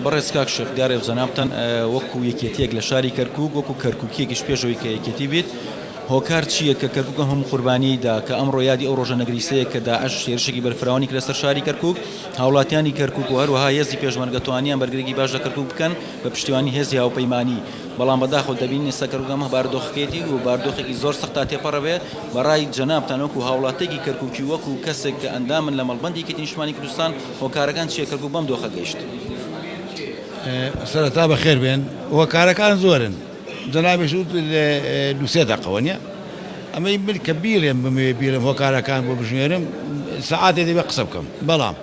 بەڕێز کاک شێخ دیارێ جەنابتان وەکو یەکێتیەک لە شاری کەرکووک وەکو کەرکووکیەکیش پێشەوەی کە یەکێتی بێت هۆکار چییە کە کەرکووک هەموو قوربانیدا کە ئەمڕۆ یادی ئەو ڕۆژە نەگریسەیە کە داعش هێرشێکی بەرفراوانی کرد لەسەر شاری کەرکووک هاوڵاتیانی کەرکووک و هەروەها هێزی پێشمەرگە توانیان بەرگریکی باش لە کەرکووک بکەن بە پشتیوانی هێزی هاوپەیمانی بەڵام بەداخەوە دەبینی ئێستا کەرکووک ئەمە باردۆخەکەیەتی و باردۆخێکی زۆر سەختا تێپەڕە بێ بەڕای جەنابتان وەکو هاوڵاتێکی کەرکووکی وەکو کەسێک کە ئەندامن لە مەڵبەندی یەکێتی نیشتیمانی کوردستان هۆکارەکان چییە کەرکووک بەم دۆخە گەیشت سەرەتا بەخێر بێن هۆکارەکان زۆرن جەنابێش دووسێ دەقەوە نییە ئەمەی من کە بیڵێم بمێ بیڵم هۆکارەکان بۆ بژمێرم سەعاتێ دەبێ قسە بکەم بەڵام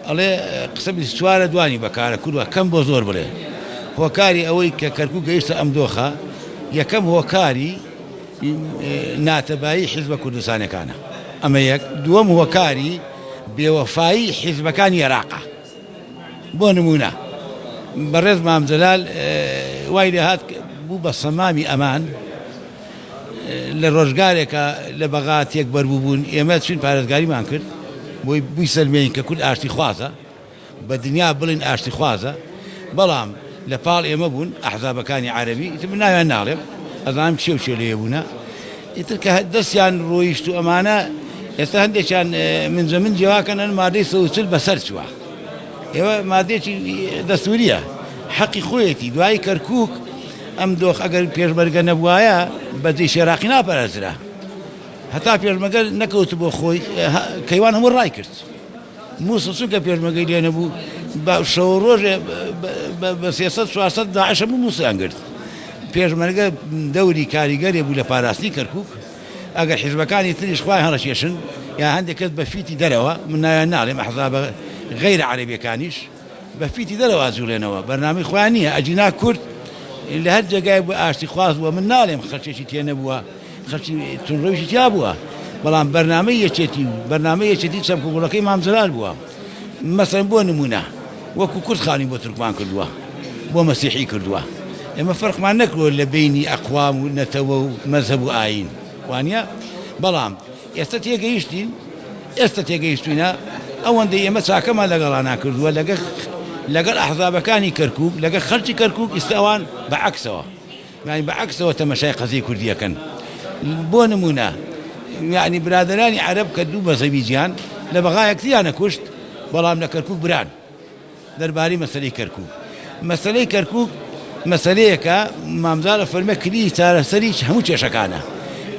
ئەڵێ قسە چوارە دوانی بەکارە کوردوە کەم بۆ زۆر بڵێ هۆکاری ئەوەی کە کەرکووک گەیشتە ئەم دۆخە یەکەم هۆکاری ناتەبایی حیزبە کوردستانەکانە ئەمە یەک دووەم هۆکاری بێوەفایی حیزبەکانی عێراقە بۆ نمونە بەڕێز مامجەلال وای لێ هات بوو بە سەمامی ئەمان لە ڕۆژگارێکە لە بەغاتێک بەربووبوون ئێمە چین پارێزگاریمان کرد بۆی بووی سەلمێنین کە کورد ئاشتی خوازە بە دنیا بڵین ئاشتی خوازە بەڵام لە پاڵ ئێمە بوون ئەحزابەکانی عەرەبی ئیتر من ناویان ناڵێم ئەزانم چێ و چێ لێ بوونە ئیتر کە دەستیان ڕۆیشت و ئەمانە ئێستا هەندێکیان من جێواکەن مادەی سەوچل بەسەر چووە ئێوە مادێکی دەستوریە حەقی خۆیەتی دوای کەرکووک ئەم دۆخ ئەگەر پێشمەرگە نەبوایە بەجێی شێراقی ناپەرێزرا هەتا پێشمەرگە نەکەوت بۆ خۆی کەیوان هەموو ڕای کرد مووسڵ چونکە پێشمەرگەی لێ نەبوو بە شەو ڕۆژێ بە 300-400 داعش هەموو مووسیان کرد پێشمەرگە دەوری کاریگەرێ بوو لە پاراستنی کەرکووک ئەگەر حیزبەکانی تریش خوای هەڵەشێشن یا هەندێک کەس بە فیتی دەرەوە من ناویان ناڵێم ئەحزابە غەیرە عەرەبیەکانیش بە فیتی دەرەوە جوڵێنەوە بەرنامەی خۆیان نییە ئەجینا کورد لە هەر جێگای بۆ ئاشتی خواز بووە من ناڵێم خەڵکێکی تێ نەبووە خەڵکی تونڕەویشی تیا بووە بەڵام بەرنامەی یەکێتی و بەرنامەی یەکێتی چەم کۆگوڵەکەی مامجەلال بووە مەسەڵەن بۆ نمونە وەکو کورد خانی بۆ تورکمان کردووە بۆ مەسیحی کردووە ئێمە فەرقمان نەکرۆ لە بینی ئەقوام و نەتەوە و مەزهەب و ئاین وانە بەڵام ئێستا تێگەیشتوینە ئەوەندەی ئێمە چاکەمان لەگەڵانە کردووە لەگەڵ ئەحزابەکانی کەرکووک لەگەڵ خەڵکی کەرکووک ئێستاوان بەعەکسەوە یعنی بەعەکسەوە تەمەشای قەزەی کوردیەکەن بۆ نمونە یعنی برادرانی عەرەب کە دوو مەزهەبی جیان لە بەغایەکتیان نەکوشت بەڵام لە کەرکووک بران دەربارەی مەسەلەی کەرکووک مەسەلەیەکە مامزارە فەرمە کلی چارەسەری هەموو کێشەکانە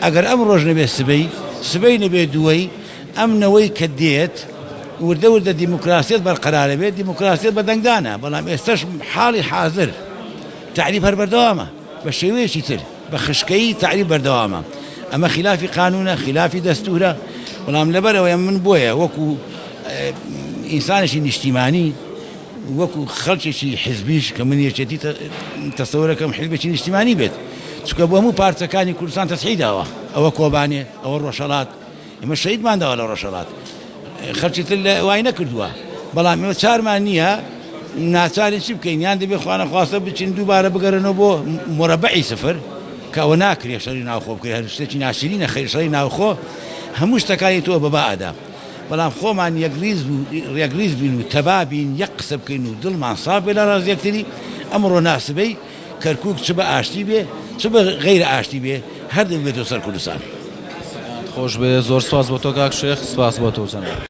ئەگەر ئەم ڕۆژ نەبێت سبەی نەبێت دووەی ئەم نەوەی کە دێت وردە دیموکراسیت بەرقەرارە بێت دیموکراسیت بەدەنگدانە بەڵام ئێستش حاڵی حاضر تعریب هەر بەردەوامە بە شێوەیەکی تر بە خشکەی تعریب بەردەوامە ئەمە خلافی قانونە خلافی دەستورە بەڵام لەبەرەوەی من بۆیە وەکو ئینسانێکی نیشتیمانی وەکو خەڵکێکی حزبیش کە من یەکێتی تەسەوەرەکەم حزبێکی نیشتیمانی بێت چونکە بۆ هەموو پارچەکانی کوردستان تەسحی داوە ئەوە کۆبانێ ئەوە ڕۆژهەڵات ئێمە شەهیدمان داوە لە ڕۆژهەڵات خەڵکی تر وای نەکردووە بەڵام ئێمە چارمان نییە ناچاری چی بکەین یان دەبێ خوانە خواستە بچین دووبارە بگەڕێنەوە بۆ مرەبعی سفر کە ئەوە ناکرێ شەڕی ناوخۆ بکرێ هەر شتێکی ناشرینە خەیر شەڕی ناوخۆ هەموو شتەکانی تۆ بەبادا بەڵام خۆمان یەکریز بین و تەبابین یەک قسە بکەین و دڵمان ساف بێ لە ڕازیەکتری ئەمڕۆ ناسبەی کەرکووک چ بە ئاشتی بێ چ بە غەیرە ئاشتی بێ هەر دەبێتەوە سەر کوردستان خۆش بێ زۆر سپاس بۆ تۆ کاک شێخ سپاس بۆ تۆ جەناب